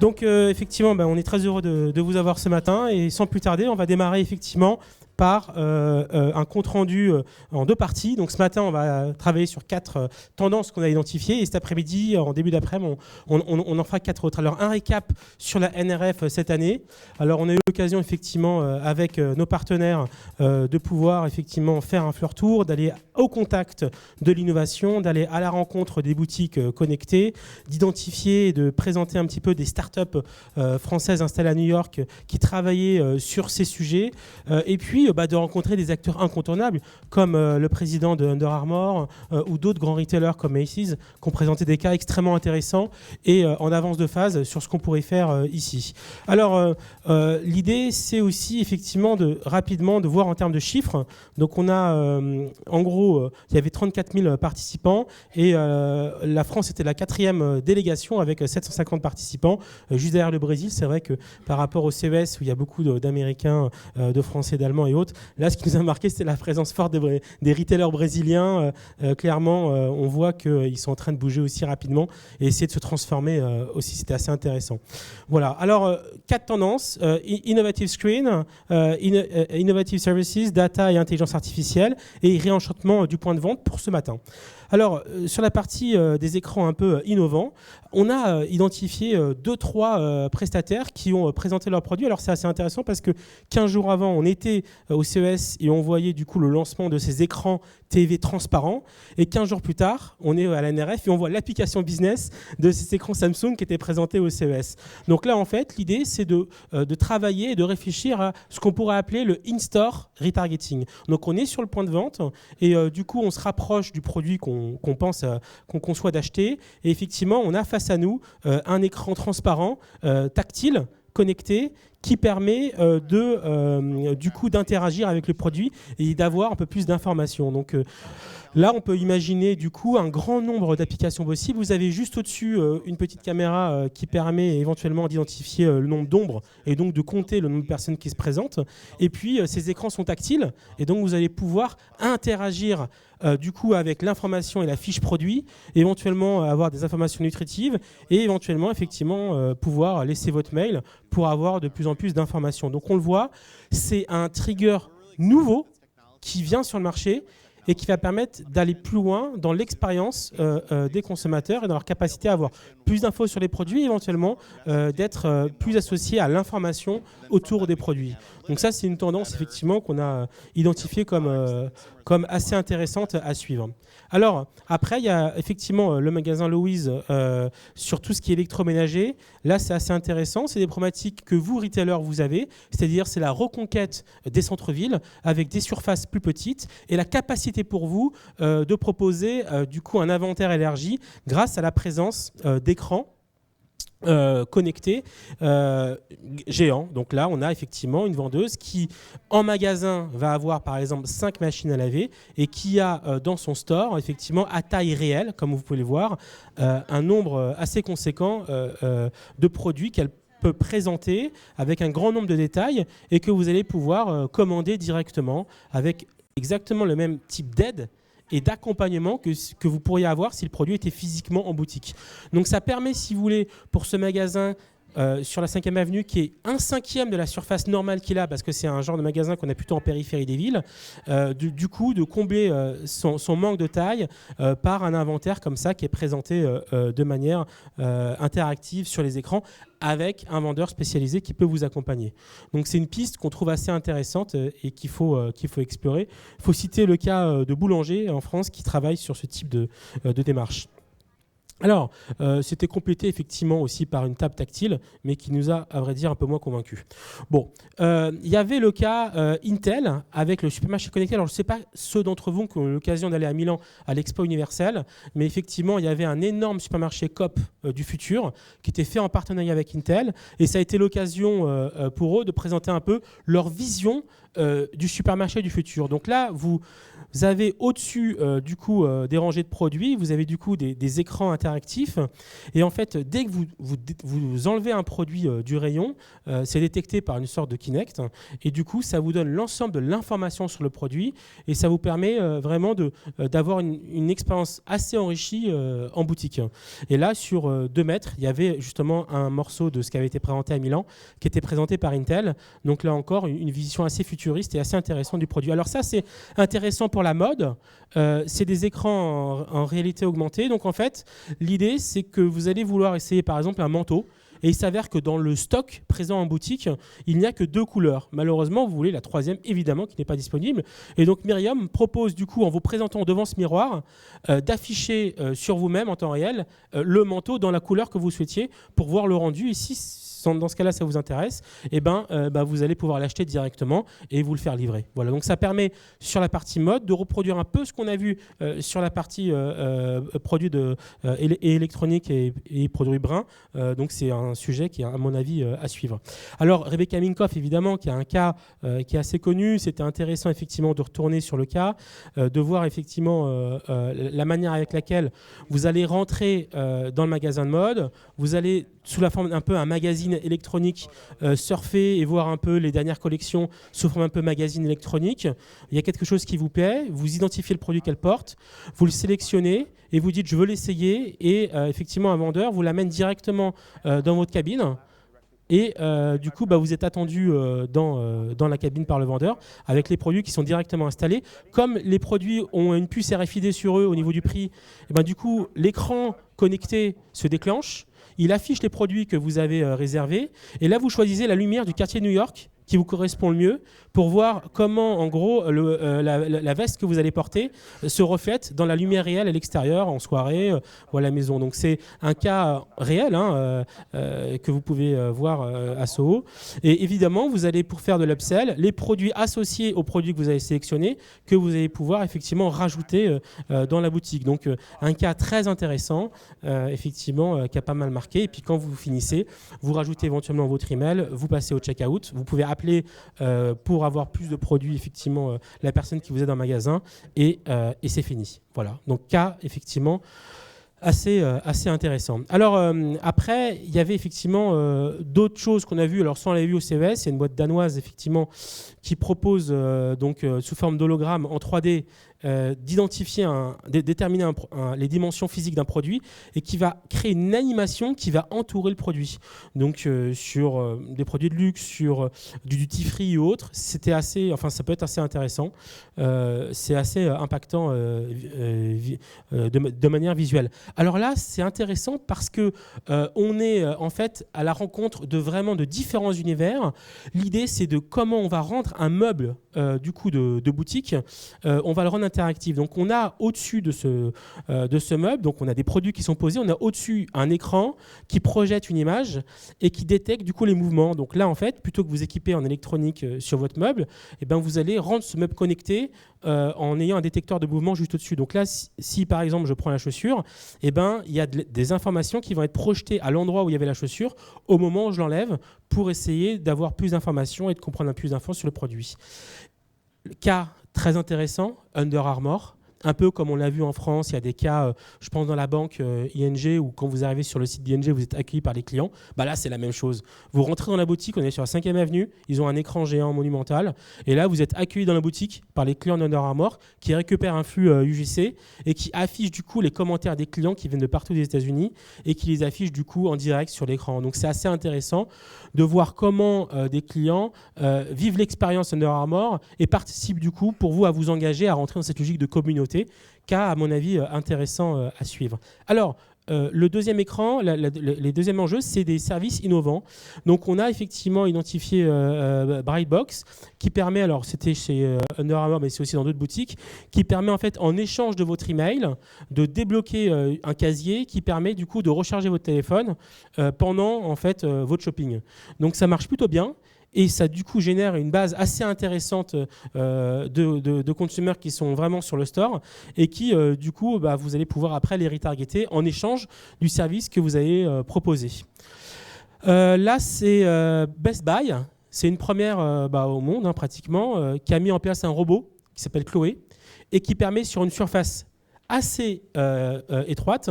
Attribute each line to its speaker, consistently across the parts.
Speaker 1: Donc effectivement, on est très heureux de vous avoir ce matin et sans plus tarder, on va démarrer effectivement par un compte-rendu en 2 parties. Donc ce matin, on va travailler sur 4 tendances qu'on a identifiées et cet après-midi, en début d'après-midi, on en fera 4 autres. Alors un récap sur la NRF cette année. Alors on a eu l'occasion effectivement avec nos partenaires de pouvoir effectivement faire un floor tour, d'aller au contact de l'innovation, d'aller à la rencontre des boutiques connectées, d'identifier et de présenter un petit peu des startups françaises installées à New York qui travaillaient sur ces sujets et puis de rencontrer des acteurs incontournables comme le président de Under Armour ou d'autres grands retailers comme Macy's qui ont présenté des cas extrêmement intéressants et en avance de phase sur ce qu'on pourrait faire ici. Alors l'idée c'est aussi effectivement rapidement de voir en termes de chiffres. Donc on a en gros il y avait 34 000 participants et la France était la 4e délégation avec 750 participants juste derrière le Brésil. C'est vrai que par rapport au CES où il y a beaucoup d'Américains, de Français, d'Allemands et autres, là ce qui nous a marqué c'était la présence forte des retailers brésiliens. Clairement on voit qu'ils sont en train de bouger aussi rapidement et essayer de se transformer aussi, c'était assez intéressant. Voilà, alors 4 tendances, Innovative Screen, Innovative Services, Data et Intelligence Artificielle et réenchantement du point de vente pour ce matin. Alors, sur la partie des écrans un peu innovants, on a identifié 2-3 prestataires qui ont présenté leurs produits. Alors, c'est assez intéressant parce que 15 jours avant, on était au CES et on voyait du coup le lancement de ces écrans TV transparents. Et 15 jours plus tard, on est à la NRF et on voit l'application business de ces écrans Samsung qui étaient présentés au CES. Donc là, en fait, l'idée, c'est de travailler et de réfléchir à ce qu'on pourrait appeler le in-store retargeting. Donc, on est sur le point de vente et du coup, on se rapproche du produit qu'on pense, qu'on conçoit d'acheter. Et effectivement, on a face à nous un écran transparent, tactile, connecté, qui permet du coup d'interagir avec le produit et d'avoir un peu plus d'informations. Donc là, on peut imaginer du coup un grand nombre d'applications possibles. Vous avez juste au-dessus une petite caméra qui permet éventuellement d'identifier le nombre d'ombres et donc de compter le nombre de personnes qui se présentent. Et puis, ces écrans sont tactiles et donc vous allez pouvoir interagir du coup avec l'information et la fiche produit, éventuellement avoir des informations nutritives et éventuellement effectivement pouvoir laisser votre mail pour avoir de plus en plus d'informations. Donc on le voit, c'est un trigger nouveau qui vient sur le marché et qui va permettre d'aller plus loin dans l'expérience des consommateurs et dans leur capacité à avoir plus d'infos sur les produits et éventuellement d'être plus associé à l'information autour des produits. Donc ça, c'est une tendance effectivement qu'on a identifiée comme assez intéressante à suivre. Alors, après, il y a effectivement le magasin Louise sur tout ce qui est électroménager. Là, c'est assez intéressant. C'est des problématiques que vous, retailers, vous avez. C'est-à-dire, c'est la reconquête des centres-villes avec des surfaces plus petites et la capacité pour vous de proposer du coup un inventaire élargi grâce à la présence d'écrans connectés géants. Donc là, on a effectivement une vendeuse qui, en magasin, va avoir par exemple 5 machines à laver et qui a dans son store, effectivement, à taille réelle, comme vous pouvez le voir, un nombre assez conséquent de produits qu'elle peut présenter avec un grand nombre de détails et que vous allez pouvoir commander directement avec exactement le même type d'aide et d'accompagnement que vous pourriez avoir si le produit était physiquement en boutique. Donc ça permet, si vous voulez, pour ce magasin sur la 5e avenue, qui est 1/5 de la surface normale qu'il a, parce que c'est un genre de magasin qu'on a plutôt en périphérie des villes, du coup, de combler son manque de taille par un inventaire comme ça qui est présenté de manière interactive sur les écrans, avec un vendeur spécialisé qui peut vous accompagner. Donc c'est une piste qu'on trouve assez intéressante et qu'il faut explorer. Il faut citer le cas de Boulanger en France qui travaille sur ce type de démarche. Alors, c'était complété effectivement aussi par une table tactile, mais qui nous a, à vrai dire, un peu moins convaincus. Bon, il y avait le cas Intel avec le supermarché connecté. Alors, je ne sais pas ceux d'entre vous qui ont eu l'occasion d'aller à Milan à l'Expo Universelle, mais effectivement, il y avait un énorme supermarché Coop du futur qui était fait en partenariat avec Intel, et ça a été l'occasion pour eux de présenter un peu leur vision du supermarché du futur. Donc là, vous avez au-dessus du coup des rangées de produits, vous avez du coup des écrans interactifs interactif. Et en fait, dès que vous enlevez un produit du rayon, c'est détecté par une sorte de Kinect. Et du coup, ça vous donne l'ensemble de l'information sur le produit. Et ça vous permet vraiment d'avoir une expérience assez enrichie en boutique. Et là, sur 2 mètres, il y avait justement un morceau de ce qui avait été présenté à Milan, qui était présenté par Intel. Donc là encore, une vision assez futuriste et assez intéressante du produit. Alors ça, c'est intéressant pour la mode. C'est des écrans en réalité augmentée. Donc en fait, l'idée, c'est que vous allez vouloir essayer par exemple un manteau. Et il s'avère que dans le stock présent en boutique, il n'y a que 2 couleurs. Malheureusement, vous voulez la 3e, évidemment, qui n'est pas disponible. Et donc Myriam propose du coup, en vous présentant devant ce miroir, d'afficher sur vous-même en temps réel le manteau dans la couleur que vous souhaitiez pour voir le rendu. Et si dans ce cas-là, ça vous intéresse, eh vous allez pouvoir l'acheter directement et vous le faire livrer. Voilà, donc ça permet sur la partie mode de reproduire un peu ce qu'on a vu sur la partie produits électroniques et produits bruns. Donc c'est un sujet qui est à mon avis à suivre. Alors Rebecca Minkoff, évidemment, qui a un cas qui est assez connu. C'était intéressant effectivement de retourner sur le cas, de voir effectivement la manière avec laquelle vous allez rentrer dans le magasin de mode. Vous allez sous la forme d'un peu un magazine électronique, surfer et voir un peu les dernières collections sous forme un peu magazine électronique. Il y a quelque chose qui vous plaît, vous identifiez le produit qu'elle porte, vous le sélectionnez et vous dites je veux l'essayer et effectivement un vendeur vous l'amène directement dans votre cabine. Et du coup, vous êtes attendu dans la cabine par le vendeur avec les produits qui sont directement installés. Comme les produits ont une puce RFID sur eux au niveau du prix, du coup, l'écran connecté se déclenche. Il affiche les produits que vous avez réservés. Et là, vous choisissez la lumière du quartier de New York qui vous correspond le mieux pour voir comment, en gros, la veste que vous allez porter se reflète dans la lumière réelle à l'extérieur, en soirée ou à la maison. Donc, c'est un cas réel que vous pouvez voir à Soho. Et évidemment, vous allez, pour faire de l'upsell, les produits associés aux produits que vous avez sélectionnés, que vous allez pouvoir effectivement rajouter dans la boutique. Donc, un cas très intéressant, effectivement, qui a pas mal marqué. Et puis, quand vous finissez, vous rajoutez éventuellement votre email, vous passez au checkout, vous pouvez appeler pour avoir plus de produits, effectivement, la personne qui vous aide dans le magasin, et c'est fini. Voilà. Donc, cas, effectivement, assez intéressant. Alors, après, il y avait effectivement d'autres choses qu'on a vues. Alors, ça, on l'avait vu au CES, c'est une boîte danoise, effectivement, qui propose, sous forme d'hologramme en 3D, d'identifier, déterminer les dimensions physiques d'un produit et qui va créer une animation qui va entourer le produit. Donc sur des produits de luxe, sur du duty free ou autre, ça peut être assez intéressant. C'est assez impactant de manière visuelle. Alors là, c'est intéressant parce que on est en fait à la rencontre de différents univers. L'idée, c'est de comment on va rendre un meuble du coup de boutique. On va le rendre interactif. Donc on a au-dessus de ce meuble, donc on a des produits qui sont posés, on a au-dessus un écran qui projette une image et qui détecte du coup les mouvements. Donc là en fait, plutôt que vous équiper en électronique sur votre meuble, vous allez rendre ce meuble connecté en ayant un détecteur de mouvement juste au-dessus. Donc là, si par exemple je prends la chaussure, il y a des informations qui vont être projetées à l'endroit où il y avait la chaussure au moment où je l'enlève pour essayer d'avoir plus d'informations et de comprendre plus d'infos sur le produit. Cas très intéressant, Under Armour. Un peu comme on l'a vu en France, il y a des cas, je pense dans la banque ING, où quand vous arrivez sur le site d'ING, vous êtes accueilli par les clients. Là, c'est la même chose. Vous rentrez dans la boutique, on est sur la 5e avenue, ils ont un écran géant monumental, et là, vous êtes accueilli dans la boutique par les clients d'Under Armour qui récupèrent un flux UGC et qui affichent du coup les commentaires des clients qui viennent de partout des États-Unis et qui les affichent du coup en direct sur l'écran. Donc, c'est assez intéressant de voir comment des clients vivent l'expérience Under Armour et participent du coup pour vous à vous engager à rentrer dans cette logique de communauté cas, à mon avis, intéressant à suivre. Alors, le deuxième écran, les deuxièmes enjeux, c'est des services innovants. Donc, on a effectivement identifié Brightbox, qui permet, alors c'était chez Under Armour, mais c'est aussi dans d'autres boutiques, qui permet en fait, en échange de votre email, de débloquer un casier qui permet du coup de recharger votre téléphone pendant en fait votre shopping. Donc, ça marche plutôt bien. Et ça, du coup, génère une base assez intéressante de consommateurs qui sont vraiment sur le store et qui, du coup, vous allez pouvoir après les retargeter en échange du service que vous avez proposé. Là, c'est Best Buy. C'est une première au monde, pratiquement, qui a mis en place un robot qui s'appelle Chloé et qui permet, sur une surface assez étroite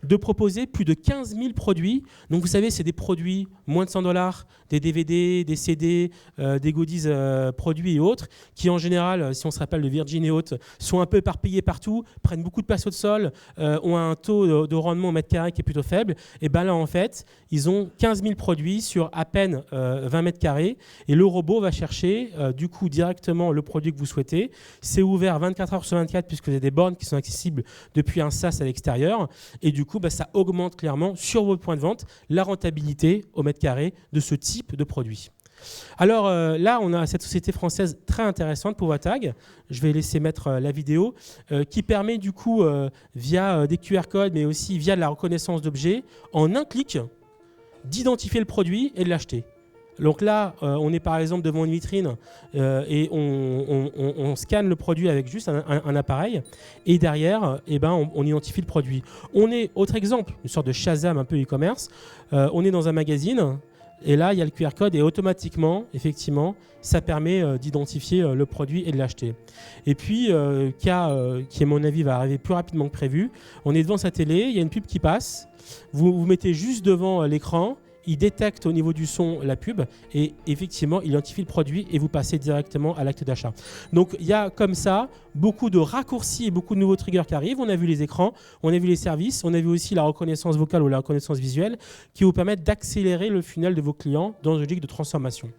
Speaker 1: de proposer plus de 15 000 produits. Donc vous savez, c'est des produits moins de $100, des DVD, des CD, des goodies produits et autres, qui en général, si on se rappelle de Virgin et autres, sont un peu éparpillés partout, prennent beaucoup de place au sol, ont un taux de rendement au mètre carré qui est plutôt faible. Et bien là, en fait, ils ont 15 000 produits sur à peine 20 mètres carrés. Et le robot va chercher du coup directement le produit que vous souhaitez. C'est ouvert 24 heures sur 24 puisque vous avez des bornes qui sont accessibles depuis un SaaS à l'extérieur. Et du coup, ça augmente clairement sur votre point de vente la rentabilité au mètre carré de ce type de produit. Alors là, on a cette société française très intéressante, PowaTag. Je vais laisser mettre la vidéo, qui permet du coup, via des QR codes, mais aussi via de la reconnaissance d'objets, en un clic, d'identifier le produit et de l'acheter. Donc là, on est par exemple devant une vitrine et on scanne le produit avec juste un appareil et derrière, on identifie le produit. On est, autre exemple, une sorte de Shazam un peu e-commerce, on est dans un magazine et là, il y a le QR code et automatiquement, effectivement, ça permet d'identifier le produit et de l'acheter. Et puis, cas qui, à mon avis, va arriver plus rapidement que prévu, on est devant sa télé, il y a une pub qui passe, vous mettez juste devant l'écran, il détecte au niveau du son la pub et effectivement, il identifie le produit et vous passez directement à l'acte d'achat. Donc, il y a comme ça beaucoup de raccourcis et beaucoup de nouveaux triggers qui arrivent. On a vu les écrans, on a vu les services, on a vu aussi la reconnaissance vocale ou la reconnaissance visuelle qui vous permettent d'accélérer le funnel de vos clients dans une logique de transformation.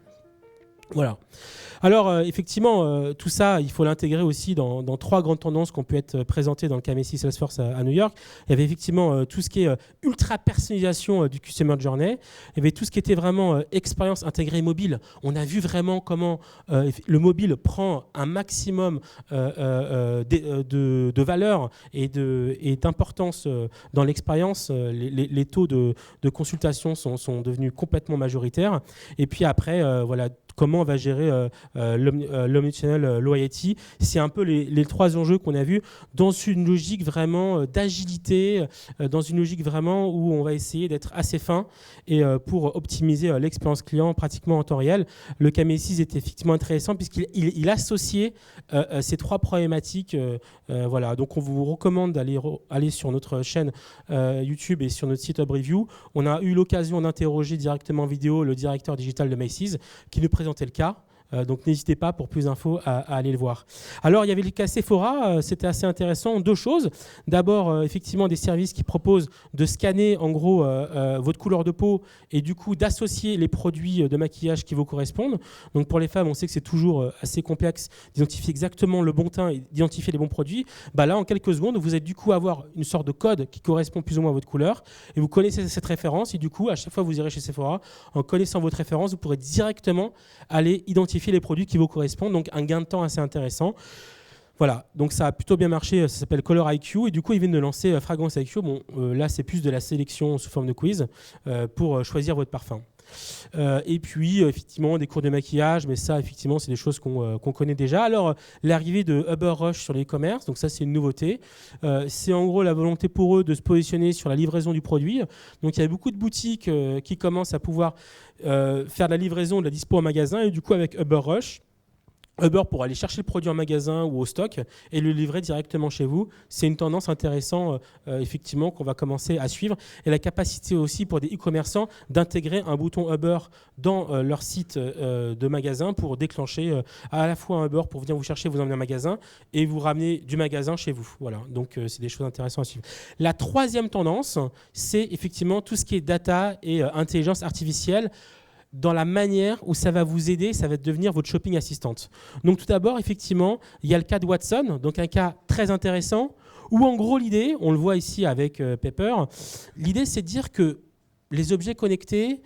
Speaker 1: Voilà. Alors, effectivement, tout ça, il faut l'intégrer aussi dans 3 grandes tendances qui ont pu être présentées dans le KMSI Salesforce à New York. Il y avait effectivement tout ce qui est ultra-personnalisation du Customer Journey. Il y avait tout ce qui était vraiment expérience intégrée mobile. On a vu vraiment comment le mobile prend un maximum de valeur et d'importance dans l'expérience. Les taux de consultation sont devenus complètement majoritaires. Et puis après, voilà, comment on va gérer l'omnichannel loyalty. C'est un peu les 3 enjeux qu'on a vus dans une logique vraiment d'agilité, dans une logique vraiment où on va essayer d'être assez fin et pour optimiser l'expérience client pratiquement en temps réel. Le KMSI est effectivement intéressant puisqu'il associait ces 3 problématiques. Voilà. Donc on vous recommande d'aller sur notre chaîne YouTube et sur notre site Ubreview. On a eu l'occasion d'interroger directement en vidéo le directeur digital de Macy's qui nous présentait le cas. Donc n'hésitez pas pour plus d'infos à aller le voir. Alors il y avait le cas Sephora, c'était assez intéressant. 2 choses. D'abord, effectivement, des services qui proposent de scanner en gros votre couleur de peau et du coup d'associer les produits de maquillage qui vous correspondent. Donc pour les femmes, on sait que c'est toujours assez complexe d'identifier exactement le bon teint et d'identifier les bons produits. Là, en quelques secondes, vous allez du coup avoir une sorte de code qui correspond plus ou moins à votre couleur et vous connaissez cette référence et du coup, à chaque fois que vous irez chez Sephora, en connaissant votre référence, vous pourrez directement aller identifier les produits qui vous correspondent, donc un gain de temps assez intéressant. Voilà, donc ça a plutôt bien marché, ça s'appelle Color IQ et du coup ils viennent de lancer Fragrance IQ. Bon, là c'est plus de la sélection sous forme de quiz pour choisir votre parfum. Et puis effectivement des cours de maquillage, mais ça effectivement c'est des choses qu'on connaît déjà. Alors l'arrivée de Uber Rush sur l'e-commerce, donc ça c'est une nouveauté. C'est en gros la volonté pour eux de se positionner sur la livraison du produit. Donc il y a beaucoup de boutiques qui commencent à pouvoir faire de la livraison, de la dispo en magasin et du coup avec Uber Rush, Uber pour aller chercher le produit en magasin ou au stock et le livrer directement chez vous. C'est une tendance intéressante effectivement qu'on va commencer à suivre. Et la capacité aussi pour des e-commerçants d'intégrer un bouton Uber dans leur site de magasin pour déclencher à la fois un Uber pour venir vous chercher, vous emmener en magasin et vous ramener du magasin chez vous. Voilà, donc c'est des choses intéressantes à suivre. La 3e tendance, c'est effectivement tout ce qui est data et intelligence artificielle, dans la manière où ça va vous aider, ça va devenir votre shopping assistante. Donc tout d'abord, effectivement, il y a le cas de Watson, donc un cas très intéressant, où en gros l'idée, on le voit ici avec Pepper, l'idée c'est de dire que les objets connectés,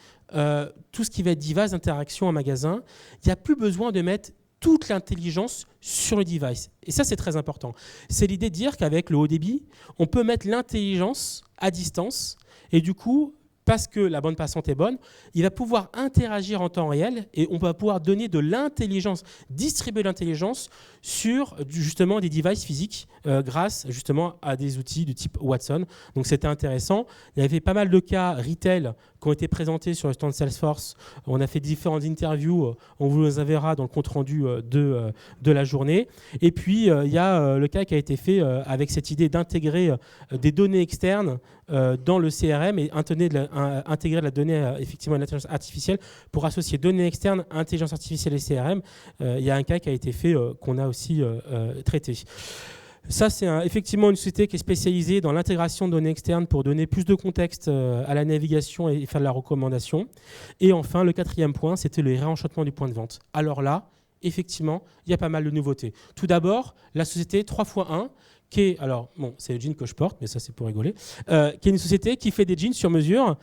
Speaker 1: tout ce qui va être device d'interaction en magasin, il n'y a plus besoin de mettre toute l'intelligence sur le device. Et ça, c'est très important. C'est l'idée de dire qu'avec le haut débit, on peut mettre l'intelligence à distance et du coup, parce que la bande passante est bonne, il va pouvoir interagir en temps réel et on va pouvoir donner de l'intelligence, distribuer l'intelligence sur justement des devices physiques grâce justement à des outils du type Watson. Donc c'était intéressant. Il y avait pas mal de cas retail qui ont été présentés sur le stand Salesforce. On a fait différentes interviews, on vous les enverra dans le compte-rendu de la journée. Et puis il y a le cas qui a été fait avec cette idée d'intégrer des données externes dans le CRM et intégrer la donnée effectivement à l'intelligence artificielle pour associer données externes, intelligence artificielle et CRM. Il y a un cas qui a été fait qu'on a aussi traité. Ça, c'est effectivement une société qui est spécialisée dans l'intégration de données externes pour donner plus de contexte à la navigation et faire de la recommandation. Et enfin, le 4e point, c'était le réenchantement du point de vente. Alors là, effectivement, il y a pas mal de nouveautés. Tout d'abord, la société 3x1, qui est, alors bon, c'est le jean que je porte, mais ça c'est pour rigoler, qui est une société qui fait des jeans sur mesure,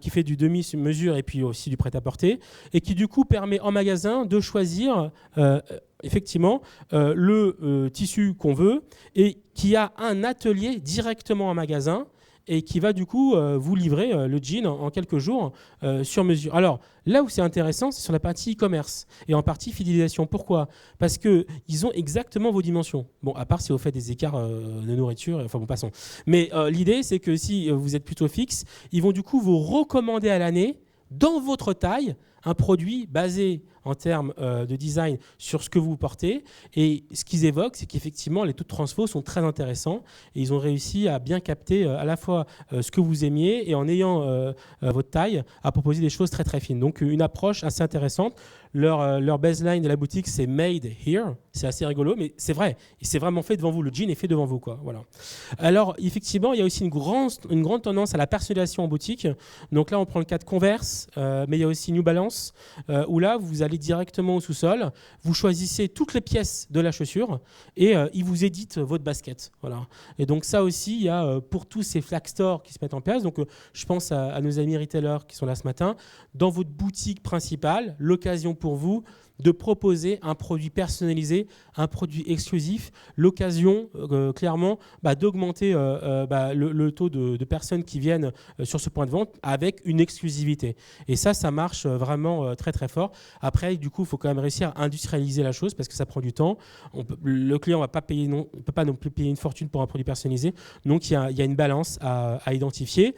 Speaker 1: qui fait du demi-mesure et puis aussi du prêt-à-porter, et qui du coup permet en magasin de choisir effectivement le tissu qu'on veut et qui a un atelier directement en magasin et qui va du coup vous livrer le jean en quelques jours sur mesure. Alors là où c'est intéressant, c'est sur la partie e-commerce et en partie fidélisation. Pourquoi ? Parce qu'ils ont exactement vos dimensions. Bon, à part si vous faites des écarts de nourriture, enfin bon, passons. Mais l'idée, c'est que si vous êtes plutôt fixe, ils vont du coup vous recommander à l'année, dans votre taille, un produit basé en termes de design sur ce que vous portez. Et ce qu'ils évoquent, c'est qu'effectivement, les taux de transfo sont très intéressants et ils ont réussi à bien capter à la fois ce que vous aimiez et en ayant votre taille, à proposer des choses très très fines. Donc une approche assez intéressante. Leur baseline de la boutique, c'est Made Here. C'est assez rigolo, mais c'est vrai. C'est vraiment fait devant vous. Le jean est fait devant vous, quoi. Voilà. Alors, effectivement, il y a aussi une grande tendance à la personnalisation en boutique. Donc là, on prend le cas de Converse, mais il y a aussi New Balance, où là, vous allez directement au sous-sol, vous choisissez toutes les pièces de la chaussure et ils vous éditent votre basket. Voilà. Et donc ça aussi, il y a pour tous ces flag stores qui se mettent en place. Donc je pense à nos amis retailers qui sont là ce matin. Dans votre boutique principale, l'occasion pour vous de proposer un produit personnalisé, un produit exclusif, l'occasion clairement d'augmenter le taux de personnes qui viennent sur ce point de vente avec une exclusivité. Et ça marche vraiment très très fort. Après, du coup, il faut quand même réussir à industrialiser la chose parce que ça prend du temps. Le client ne peut pas non plus payer une fortune pour un produit personnalisé. Donc, il y a une balance à identifier.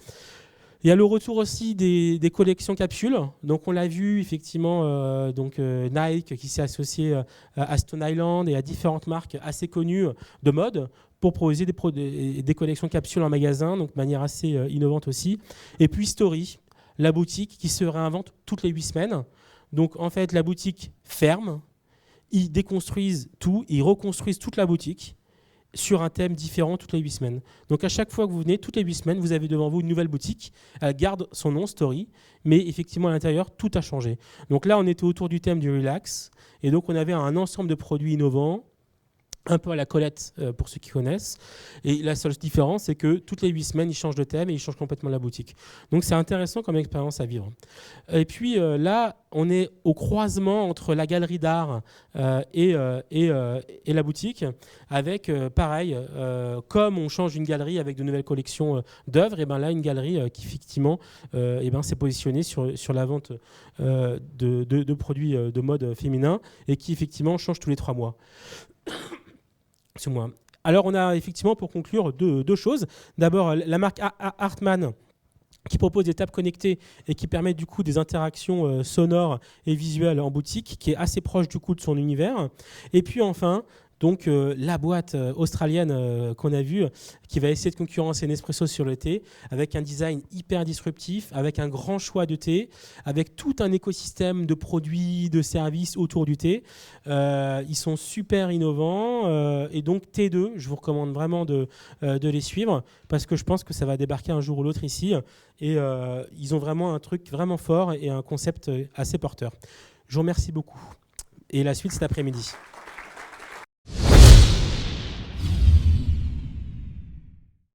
Speaker 1: Il y a le retour aussi des collections capsules. Donc on l'a vu effectivement, Nike qui s'est associé à Stone Island et à différentes marques assez connues de mode pour proposer des collections capsules en magasin, donc de manière assez innovante aussi. Et puis Story, la boutique qui se réinvente toutes les 8 semaines. Donc en fait la boutique ferme, ils déconstruisent tout, ils reconstruisent toute la boutique sur un thème différent toutes les 8 semaines. Donc à chaque fois que vous venez, toutes les 8 semaines, vous avez devant vous une nouvelle boutique. Elle garde son nom, Story, mais effectivement à l'intérieur, tout a changé. Donc là, on était autour du thème du relax, et donc on avait un ensemble de produits innovants, un peu à la Colette pour ceux qui connaissent. Et la seule différence, c'est que toutes les 8 semaines, ils changent de thème et ils changent complètement la boutique. Donc c'est intéressant comme expérience à vivre. Et puis là, on est au croisement entre la galerie d'art et la boutique, avec pareil, comme on change une galerie avec de nouvelles collections d'œuvres, et ben là, une galerie qui effectivement s'est positionnée sur la vente de produits de mode féminin et qui effectivement change tous les 3 mois. Alors on a effectivement pour conclure deux choses. D'abord la marque Hartmann qui propose des tables connectées et qui permet du coup des interactions sonores et visuelles en boutique, qui est assez proche du coup de son univers. Et puis enfin, donc la boîte australienne qu'on a vue, qui va essayer de concurrencer Nespresso sur le thé, avec un design hyper disruptif, avec un grand choix de thé, avec tout un écosystème de produits, de services autour du thé. Ils sont super innovants et donc T2, je vous recommande vraiment de les suivre parce que je pense que ça va débarquer un jour ou l'autre ici et ils ont vraiment un truc vraiment fort et un concept assez porteur. Je vous remercie beaucoup et la suite cet après-midi.